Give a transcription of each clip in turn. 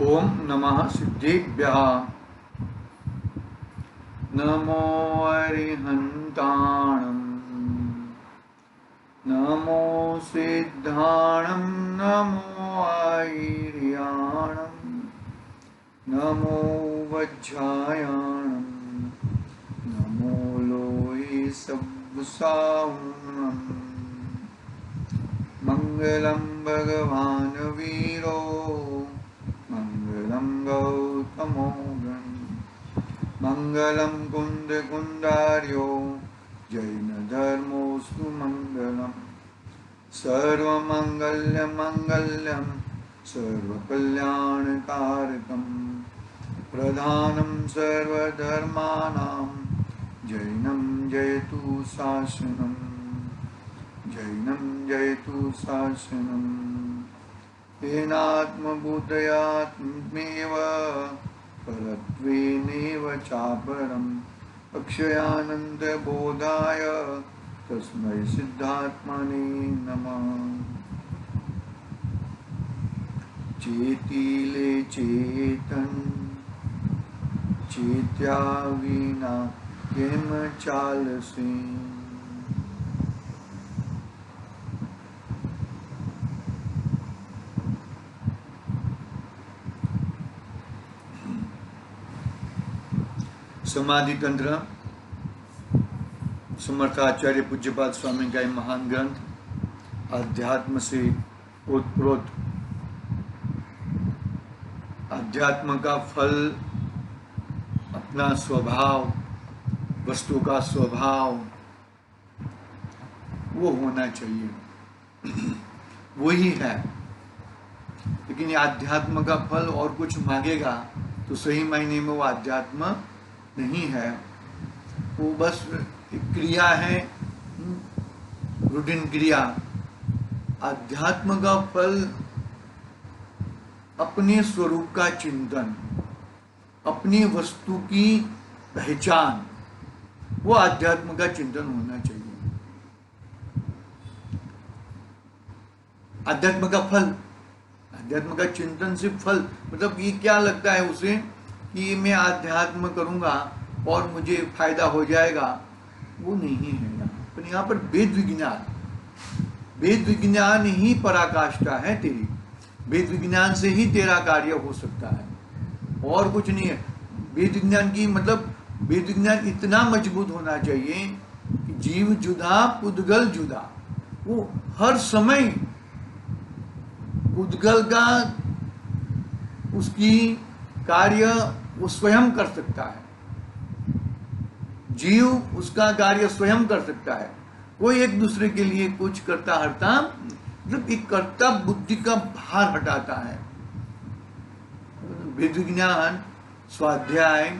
ओम नमः सिद्धेभ्यः। नमो अरिहन्ताणं नमो सिद्धाणं नमो आयर्याणं नमो वज्रायाणं नमो लोहे सब्साहुणं मंगलं भगवान् वीरो मंगलं गौतमो मंगलं कुंदकुंडार्यो जैनधर्मोऽस्तु मंगलम् सर्वमंगल्यमंगल्यं सर्वकल्याणकारकं प्रधानं सर्वधर्माणां जैनं जयतु शासनं जैनं जयतु शासनं येनात्मबुद्धयात्मेव परत्वेनेव चापरम् अक्षयानन्दबोधाय तस्मै सिद्धात्मने नमः। चेतिले चेतन चेत्या विना केम चालसे। समाधि तंत्र समर्थाचार्य पूज्यपाद स्वामी का महान ग्रंथ अध्यात्म से ओतप्रोत। अध्यात्म का फल अपना स्वभाव, वस्तु का स्वभाव वो होना चाहिए, वही है। लेकिन ये अध्यात्म का फल और कुछ मांगेगा तो सही मायने में वो अध्यात्म नहीं है, वो बस एक क्रिया है, रूटीन क्रिया। अध्यात्म का फल अपने स्वरूप का चिंतन, अपनी वस्तु की पहचान, वो अध्यात्म का चिंतन होना चाहिए। अध्यात्म का फल, अध्यात्म का चिंतन से फल मतलब ये क्या लगता है उसे कि मैं अध्यात्म करूंगा और मुझे फायदा हो जाएगा, वो नहीं है। यहाँ पर वेद विज्ञान ही पराकाष्ठा है तेरी। वेद विज्ञान से ही तेरा कार्य हो सकता है और कुछ नहीं है। वेद विज्ञान की मतलब वेद विज्ञान इतना मजबूत होना चाहिए कि जीव जुदा पुद्गल जुदा, वो हर समय पुद्गल का उसकी कार्य वो स्वयं कर सकता है, जीव उसका कार्य स्वयं कर सकता है। कोई एक दूसरे के लिए कुछ करता हरता मतलब एक कर्ता बुद्धि का भार हटाता है। वेद विज्ञान स्वाध्याय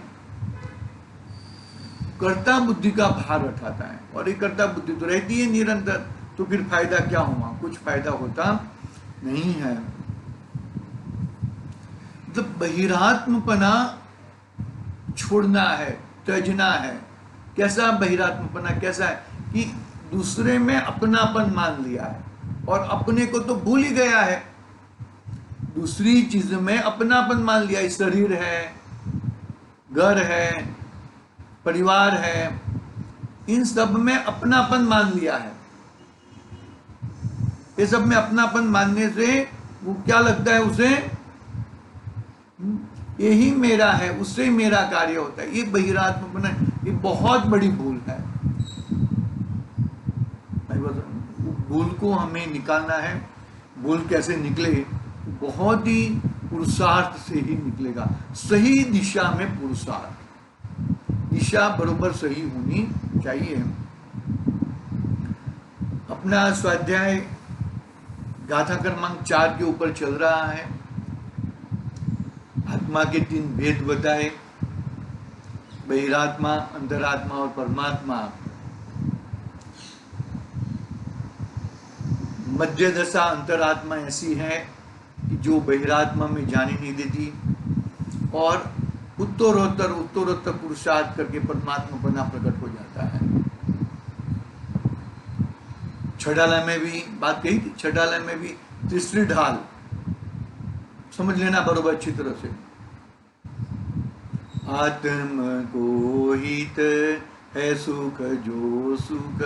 कर्ता बुद्धि का भार हटाता है, और ये कर्ता बुद्धि तो रहती है निरंतर, तो फिर फायदा क्या हुआ? कुछ फायदा होता नहीं है। मतलब बहिरात्मपना छोड़ना है, त्यजना है। कैसा बहिरात्मपना? कैसा है कि दूसरे में अपनापन मान लिया है और अपने को तो भूल ही गया है। दूसरी चीज में अपनापन मान लिया है। शरीर है, घर है, परिवार है, इन सब में अपनापन मान लिया है। ये सब में अपनापन मानने से वो क्या लगता है उसे, यही मेरा है, उससे मेरा कार्य होता है। ये बहिरात्मपना, ये बहुत बड़ी भूल है। भूल को हमें निकालना है। भूल कैसे निकले? बहुत ही पुरुषार्थ से ही निकलेगा। सही दिशा में पुरुषार्थ, दिशा बरोबर सही होनी चाहिए। अपना स्वाध्याय गाथा क्रमांक 4 के ऊपर चल रहा है। आत्मा के 3 भेद बताए, बहिरात्मा, अंतरात्मा और परमात्मा। मध्य दशा अंतरात्मा ऐसी है कि जो बहिरात्मा में जाने नहीं देती और उत्तरोत्तर पुरुषार्थ करके परमात्मा बना प्रकट हो जाता है। छठालय में भी बात कही थी, छठालय में भी तीसरी ढाल समझ लेना बरोबर अच्छी तरह से। आत्म को हित है सुख जो सुख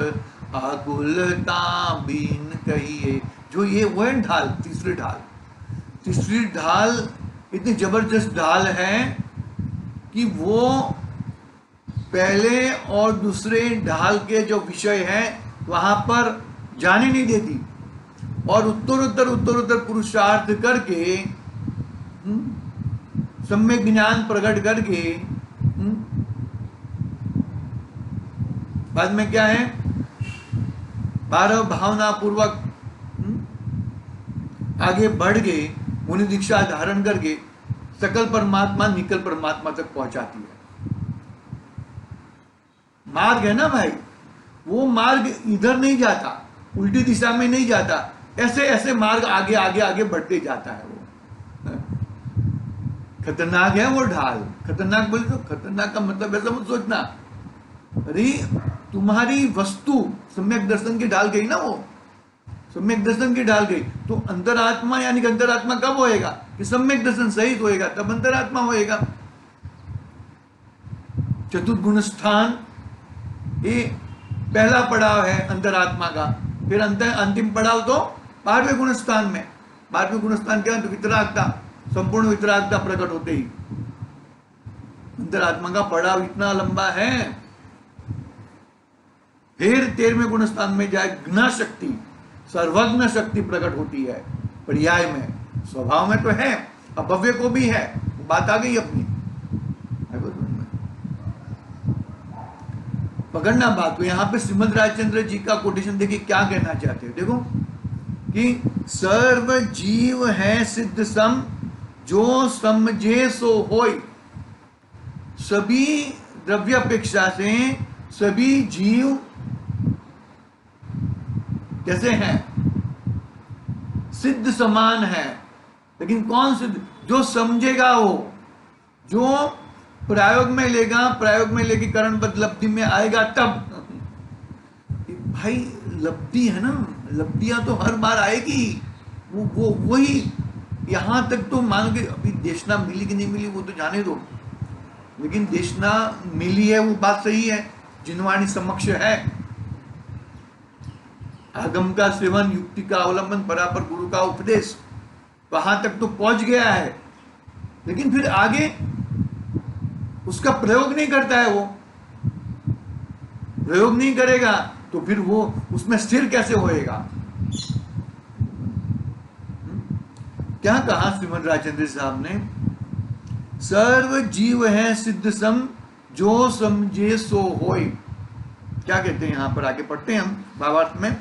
आकुलता बीन कहिए। जो ये वो है ढाल, तीसरी ढाल इतनी जबरदस्त ढाल है कि वो पहले और दूसरे ढाल के जो विषय हैं वहां पर जाने नहीं देती, और उत्तरोत्तर पुरुषार्थ करके सम्यक ज्ञान प्रकट करके बाद में क्या है, भाव भावना पूर्वक आगे बढ़ गए, मुनि दीक्षा धारण करके सकल परमात्मा निकल परमात्मा तक पहुंचाती है। मार्ग है ना भाई, वो मार्ग इधर नहीं जाता, उल्टी दिशा में नहीं जाता, ऐसे ऐसे मार्ग आगे आगे आगे बढ़ते जाता है। वो खतरनाक है वो ढाल। खतरनाक बोले तो खतरनाक का मतलब ऐसा मत सोचना, अरे तुम्हारी वस्तु सम्यक दर्शन की ढाल गई ना, वो सम्यक दर्शन की ढाल गई तो अंतरात्मा, यानी कि अंतरात्मा कब होएगा कि सम्यक दर्शन सहित होएगा, तब अंतरात्मा होएगा। चतुर्गुण स्थान ये पहला पड़ाव है अंतरात्मा का, फिर अंतिम पड़ाव तो 12वें गुण स्थान में। 12वें गुण स्थान क्या है, वितरागता, संपूर्ण वितरागता प्रकट होते ही अंतरात्मा का पड़ाव इतना लंबा है। फिर 13वें गुण स्थान में जाए ज्ञा शक्ति, सर्वज्ञ शक्ति प्रकट होती है पर्याय में। स्वभाव में तो है, अपव्य को भी है, बात आ गई अपनी। पकड़ना बात को। यहां पे श्रीमद राजचंद्र जी का कोटेशन देखिए क्या कहना चाहते हैं। देखो कि सर्व जीव है सिद्ध सम जो समझे सो होय। सभी द्रव्य अपेक्षा से सभी जीव कैसे हैं, सिद्ध समान है। लेकिन कौन सिद्ध, जो समझेगा वो, जो प्रयोग में लेगा, प्रयोग में लेके करणबद्ध लब्धि में आएगा तब। भाई लब्धि है ना, लब्धियां तो हर बार आएगी, वो वही। यहां तक तो मान के अभी देशना मिली कि नहीं मिली वो तो जाने दो, लेकिन देशना मिली है वो बात सही है, जिनवाणी समक्ष है। आगम का सेवन, युक्ति का अवलंबन, परापर गुरु का उपदेश, वहां तक तो पहुंच गया है, लेकिन फिर आगे उसका प्रयोग नहीं करता है। वो प्रयोग नहीं करेगा तो फिर वो उसमें स्थिर कैसे होएगा। क्या कहा श्रीमद राजेंद्र साहब ने, सर्व जीव है सिद्ध सम जो समझे सो होय। क्या कहते हैं यहां पर, आगे पढ़ते हैं हम भावार्थ में।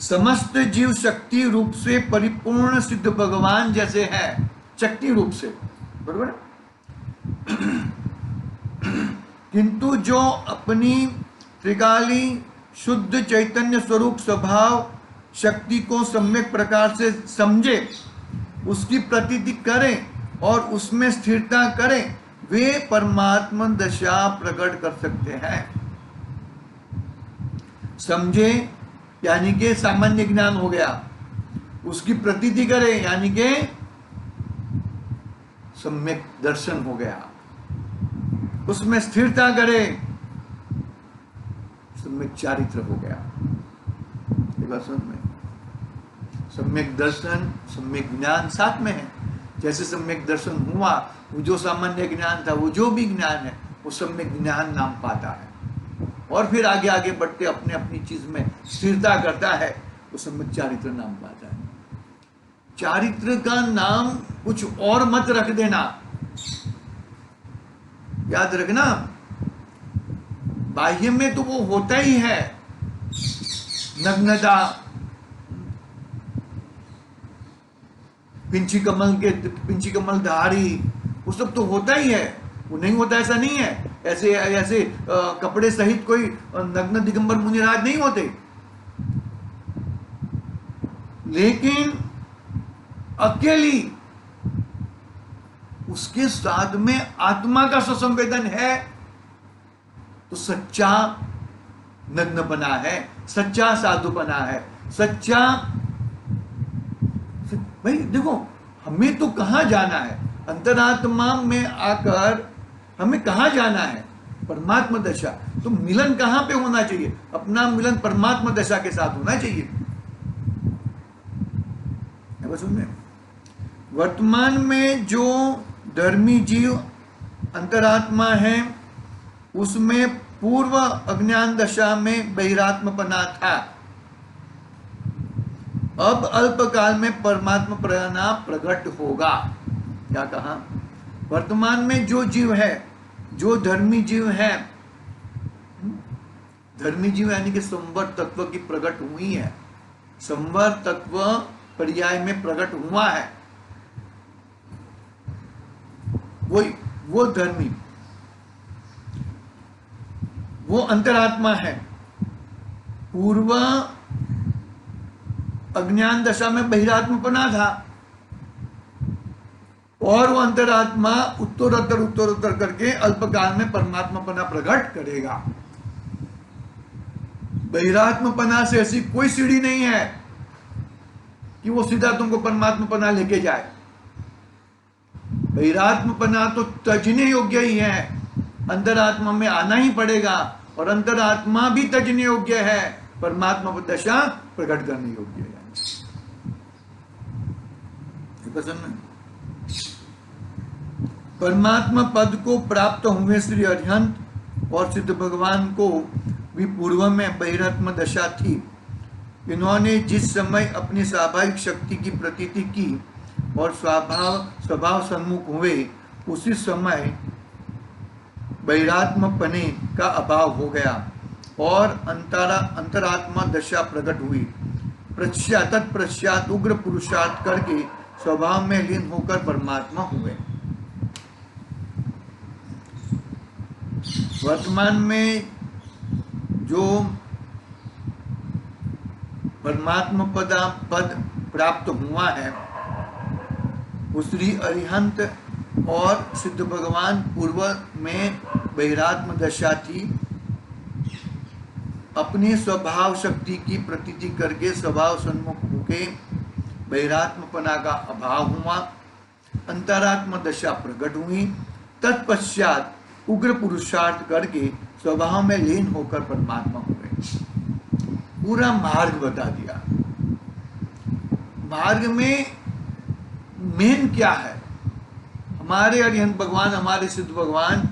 समस्त जीव शक्ति रूप से परिपूर्ण सिद्ध भगवान जैसे है, शक्ति रूप से, बरोबर। किंतु जो अपनी त्रिकाली शुद्ध चैतन्य स्वरूप स्वभाव शक्ति को सम्यक प्रकार से समझे, उसकी प्रतीति करें और उसमें स्थिरता करें, वे परमात्मा दशा प्रकट कर सकते हैं। समझे यानी कि सामान्य ज्ञान हो गया, उसकी प्रतीति करें यानी कि सम्यक दर्शन हो गया, उसमें स्थिरता करे, सम्यक चारित्र हो गया। में सम्यक दर्शन सम्यक ज्ञान साथ में है। जैसे सम्यक दर्शन हुआ, वो जो सामान्य ज्ञान था, वो जो भी ज्ञान है वो सम्यक ज्ञान नाम पाता है, और फिर आगे आगे बढ़ते अपने अपनी चीज में स्थिरता करता है, वो सम्यक चारित्र नाम पाता है। चारित्र का नाम कुछ और मत रख देना, याद रखना। बाह्य में तो वो होता ही है, नग्नता, पिंची कमल धारी, वो सब तो होता ही है, वो नहीं होता ऐसा नहीं है। ऐसे ऐसे कपड़े सहित कोई नग्न दिगंबर मुनिराज नहीं होते, लेकिन अकेली उसके साथ में आत्मा का सुसंवेदन है तो सच्चा नग्नपना है, सच्चा साधुपना है, सच्चा भाई देखो, हमें तो कहाँ जाना है? अंतरात्मा में आकर हमें कहाँ जाना है? परमात्मा दशा। तो मिलन कहाँ पे होना चाहिए? अपना मिलन परमात्मा दशा के साथ होना चाहिए। सुन, वर्तमान में जो धर्मी जीव अंतरात्मा है, उसमें पूर्व अज्ञान दशा में बहिरात्मपना था। अब अल्पकाल में परमात्मा प्रेरणा प्रकट होगा। क्या कहा? वर्तमान में जो जीव है, जो धर्मी जीव है, धर्मी जीव यानी कि संवर तत्व की प्रकट हुई है, संवर तत्व पर्याय में प्रकट हुआ है, वो धर्मी, वो अंतरात्मा है। पूर्व अज्ञान दशा में बहिरात्मपना था, और वो अंतरात्मा उत्तरोत्तर करके अल्पकाल में परमात्मापना प्रकट करेगा। बहिरात्मपना से ऐसी कोई सीढ़ी नहीं है कि वो सीधा तुमको परमात्मापना लेके जाए। बहिरात्मपना तो तजने योग्य ही है, अंतरात्मा में आना ही पड़ेगा, और अंतरात्मा भी तजने योग्य है, परमात्मा दशा प्रकट करने योग्य है। परमात्मा पद को प्राप्त हुए श्री अरिहंत और सिद्ध भगवान को भी पूर्व में बहिरात्मा दशा थी। इन्होंने जिस समय अपनी स्वाभाविक शक्ति की प्रतीति की और स्वभाव सन्मुख हुए, उसी समय बहिरात्मपने का अभाव हो गया और अंतरात्मा दशा प्रकट हुई। तत्पश्चात उग्र पुरुषार्थ करके स्वभाव में लीन होकर परमात्मा हुए। वर्तमान में जो परमात्मा पद प्राप्त हुआ है, वो श्री अरिहंत और सिद्ध भगवान पूर्व में बहिरात्म दशा थी। अपनी स्वभाव शक्ति की प्रतीति करके स्वभाव सन्मुख होके बहिरात्मपना का अभाव हुआ, अंतरात्म दशा प्रकट हुई। तत्पश्चात उग्र पुरुषार्थ करके स्वभाव में लीन होकर परमात्मा हुए। पूरा मार्ग बता दिया। मार्ग में मेन क्या है? हमारे अरिहंत भगवान, हमारे सिद्ध भगवान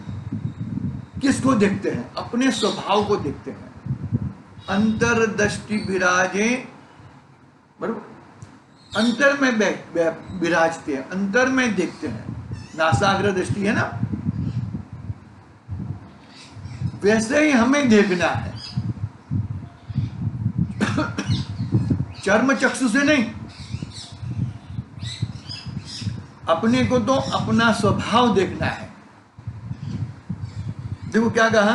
किसको देखते हैं? अपने स्वभाव को देखते हैं। अंतरदृष्टि विराजे, बराबर, अंतर में विराजते हैं, अंतर में देखते हैं। नासाग्र दृष्टि है ना, वैसे ही हमें देखना है। चर्म चक्षु से नहीं, अपने को तो अपना स्वभाव देखना है। देखो क्या कहा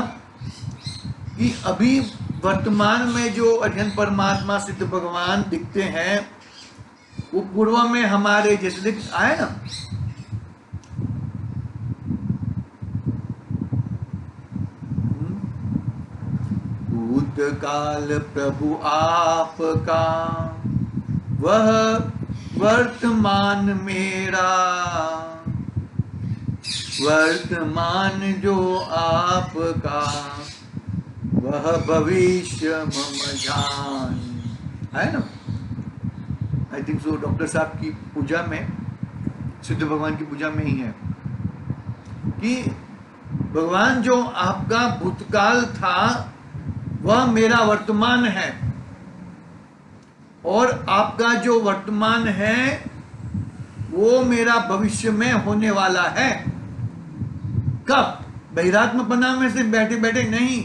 कि अभी वर्तमान में जो अरिहंत परमात्मा सिद्ध भगवान दिखते हैं, वो पूर्व में हमारे जैसे दिख आए ना, भूतकाल प्रभु आपका, वह वर्तमान मेरा, वर्तमान जो आपका, वह भविष्य मम जान। है ना? आई थिंक सो डॉक्टर साहब की पूजा में, सिद्ध भगवान की पूजा में ही है कि भगवान जो आपका भूतकाल था वह मेरा वर्तमान है, और आपका जो वर्तमान है वो मेरा भविष्य में होने वाला है। कब? बहिरात्मपना में से बैठे बैठे नहीं,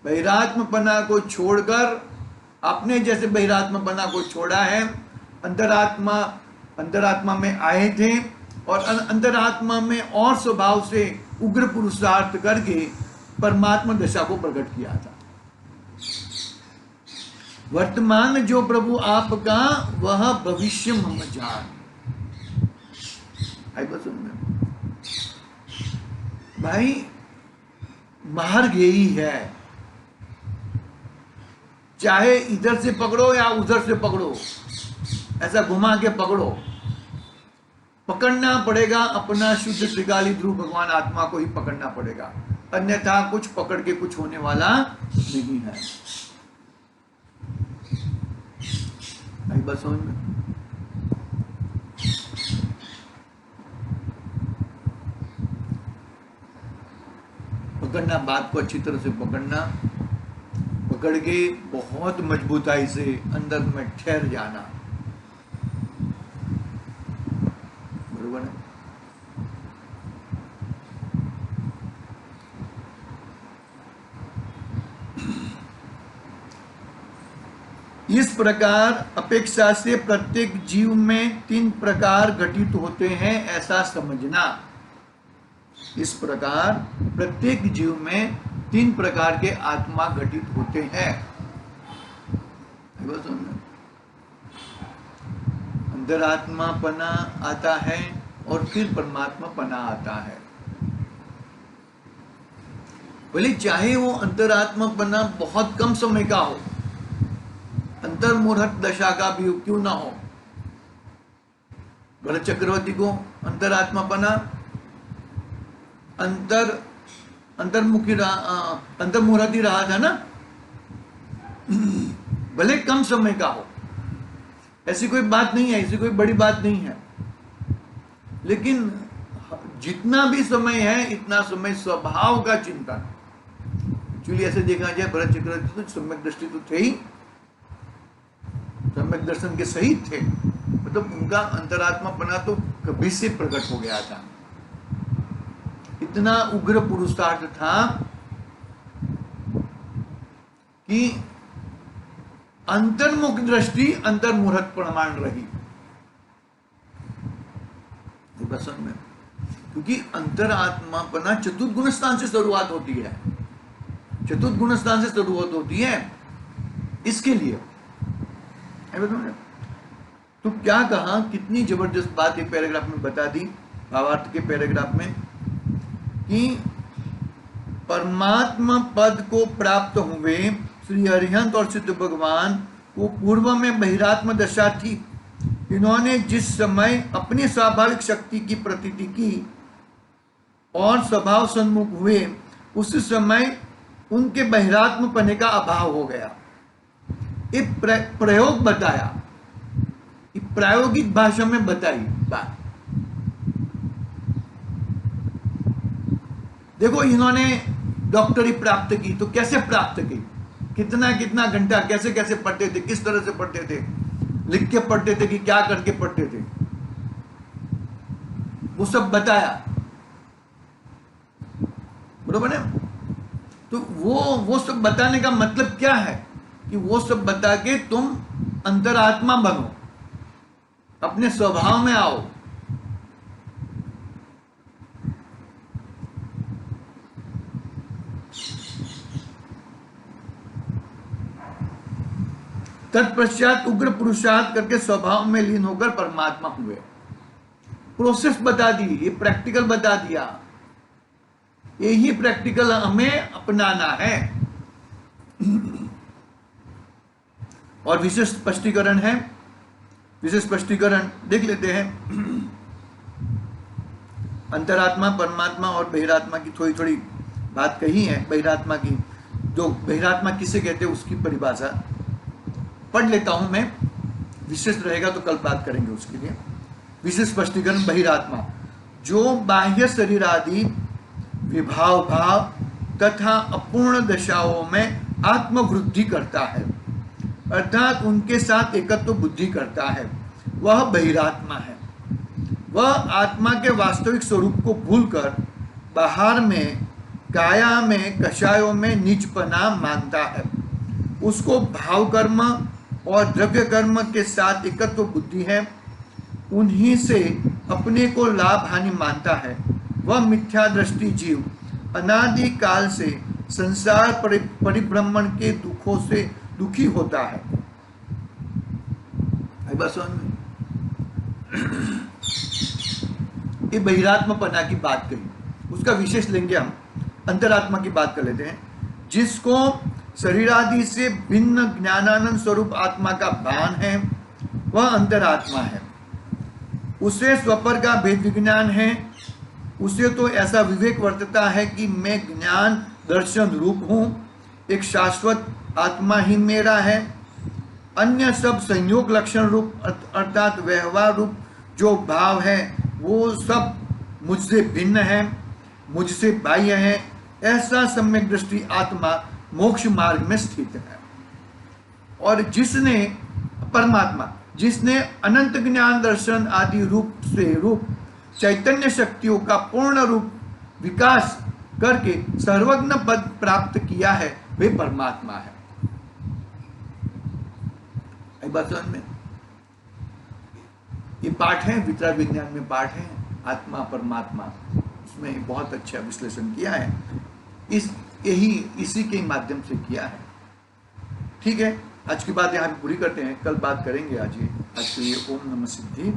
बहिरात्मपना को छोड़कर, आपने जैसे बहिरात्मपना को छोड़ा है, अंतरात्मा में आए थे और अंतरात्मा में और स्वभाव से उग्र पुरुषार्थ करके परमात्मा दशा को प्रकट किया था। वर्तमान जो प्रभु आपका, वह भविष्य मम जान। आई बात सुन भाई, मार्ग यही है, चाहे इधर से पकड़ो या उधर से पकड़ो, ऐसा घुमा के पकड़ो, पकड़ना पड़ेगा अपना शुद्ध त्रिकाली ध्रुव भगवान आत्मा को ही पकड़ना पड़ेगा, अन्यथा कुछ पकड़ के कुछ होने वाला नहीं है। आई बस समझ में? पकड़ना, बात को अच्छी तरह से पकड़ना, पकड़ के बहुत मजबूताई से अंदर में ठहर जाना, बरोबर है? इस प्रकार अपेक्षा से प्रत्येक जीव में 3 प्रकार घटित होते हैं, ऐसा समझना। इस प्रकार प्रत्येक जीव में 3 प्रकार के आत्मा घटित होते हैं। अंतरात्मा पना आता है और फिर परमात्मा पना आता है। बोले चाहे वो अंतरात्मा पना बहुत कम समय का हो, अंतर्मुहूर्त दशा का भी क्यों ना हो। भरत चक्रवर्ती को अंतरात्मा पना अंतर्मुहूर्त ही रहा था ना, भले कम समय का हो, ऐसी कोई बात नहीं है, ऐसी कोई बड़ी बात नहीं है, लेकिन जितना भी समय है इतना समय स्वभाव का चिंतन। एक्चुअली ऐसे देखा जाए भरत चक्रवर्ती तो सम्यक दृष्टि तो थे ही, सम्यक दर्शन के सही थे, मतलब उनका अंतरात्मा पना तो कभी से प्रकट हो गया था। इतना उग्र पुरुषार्थ था कि अंतर्मुख दृष्टि अंतर्मुहूर्त प्रमाण रही पसंद में, क्योंकि अंतरात्मा पना चतुर्गुण स्थान से शुरुआत होती है, चतुर्गुण स्थान से शुरुआत होती है। इसके लिए तो क्या कहा, कितनी जबरदस्त बात एक पैराग्राफ में बता दी, भावार्थ के पैराग्राफ में, कि परमात्मा पद को प्राप्त हुए श्री अरिहंत और सिद्ध भगवान को पूर्व में बहिरात्म दशा थी। इन्होंने जिस समय अपनी स्वाभाविक शक्ति की प्रतीति की और स्वभाव सन्मुख हुए, उस समय उनके बहिरात्म पने का अभाव हो गया। एक प्रयोग बताया, प्रायोगिक भाषा में बताई बात। देखो इन्होंने डॉक्टरी प्राप्त की तो कैसे प्राप्त की, कितना कितना घंटा कैसे कैसे पढ़ते थे, किस तरह से पढ़ते थे, लिख के पढ़ते थे कि क्या करके पढ़ते थे, वो सब बताया, बरोबर है? तो वो सब बताने का मतलब क्या है कि वो सब बता के तुम अंतरात्मा बनो, अपने स्वभाव में आओ। तत्पश्चात उग्र पुरुषार्थ करके स्वभाव में लीन होकर परमात्मा हुए। प्रोसेस बता दी, ये प्रैक्टिकल बता दिया, यही प्रैक्टिकल हमें अपनाना है। और विशेष स्पष्टीकरण है, विशेष स्पष्टीकरण देख लेते हैं। अंतरात्मा, परमात्मा और बहिरात्मा की थोड़ी थोड़ी बात कही है। बहिरात्मा की, जो बहिरात्मा किसे कहते हैं उसकी परिभाषा पढ़ लेता हूं मैं, विशेष रहेगा तो कल बात करेंगे उसके लिए। विशेष स्पष्टीकरण, बहिरात्मा जो बाह्य शरीर आदि विभाव भाव तथा अपूर्ण दशाओं में आत्मवृद्धि करता है, अर्थात उनके साथ एकत्व बुद्धि करता है, वह बहिरात्मा है। वह आत्मा के वास्तविक स्वरूप को भूलकर बाहर में, काया में, कषायों में नीचपना मानता है। उसको भाव कर्म और द्रव्य कर्म के साथ एकत्व बुद्धि है, उन्हीं से अपने को लाभ हानि मानता है। वह मिथ्या दृष्टि जीव अनादि काल से संसार परिभ्रमण के दुखों से दुखी होता है। बस ये बहिरात्मपना की बात कही, उसका विशेष लेंगे हम। अंतरात्मा की बात कर लेते हैं, जिसको शरीर आदि से भिन्न ज्ञानानंद स्वरूप आत्मा का भान है। वह अंतरात्मा है। उसे स्वपर का भेद विज्ञान है। उसे तो ऐसा विवेक वर्तता है कि मैं ज्ञान दर्शन रूप हूँ, एक शाश्वत आत्मा ही मेरा है। अन्य सब संयोग लक्षण रूप अर्थात व्यवहार रूप जो भाव है वो सब मुझसे भिन्न है, मुझसे बाह्य है। ऐसा सम्यक दृष्टि आत्मा मोक्ष मार्ग में स्थित है। और जिसने परमात्मा, जिसने अनंत ज्ञान दर्शन आदि रूप से रूप चैतन्य शक्तियों का पूर्ण रूप विकास करके सर्वज्ञ पद प्राप्त किया है, वे परमात्मा है। एक बात समझ में, ये पाठ है वितराग विज्ञान में, पाठ है आत्मा परमात्मा, उसमें बहुत अच्छा विश्लेषण किया है। इसी के माध्यम से किया है। ठीक है, आज की बात यहाँ पे पूरी करते हैं, कल बात करेंगे। आज के लिए ओम नमः सिद्धि।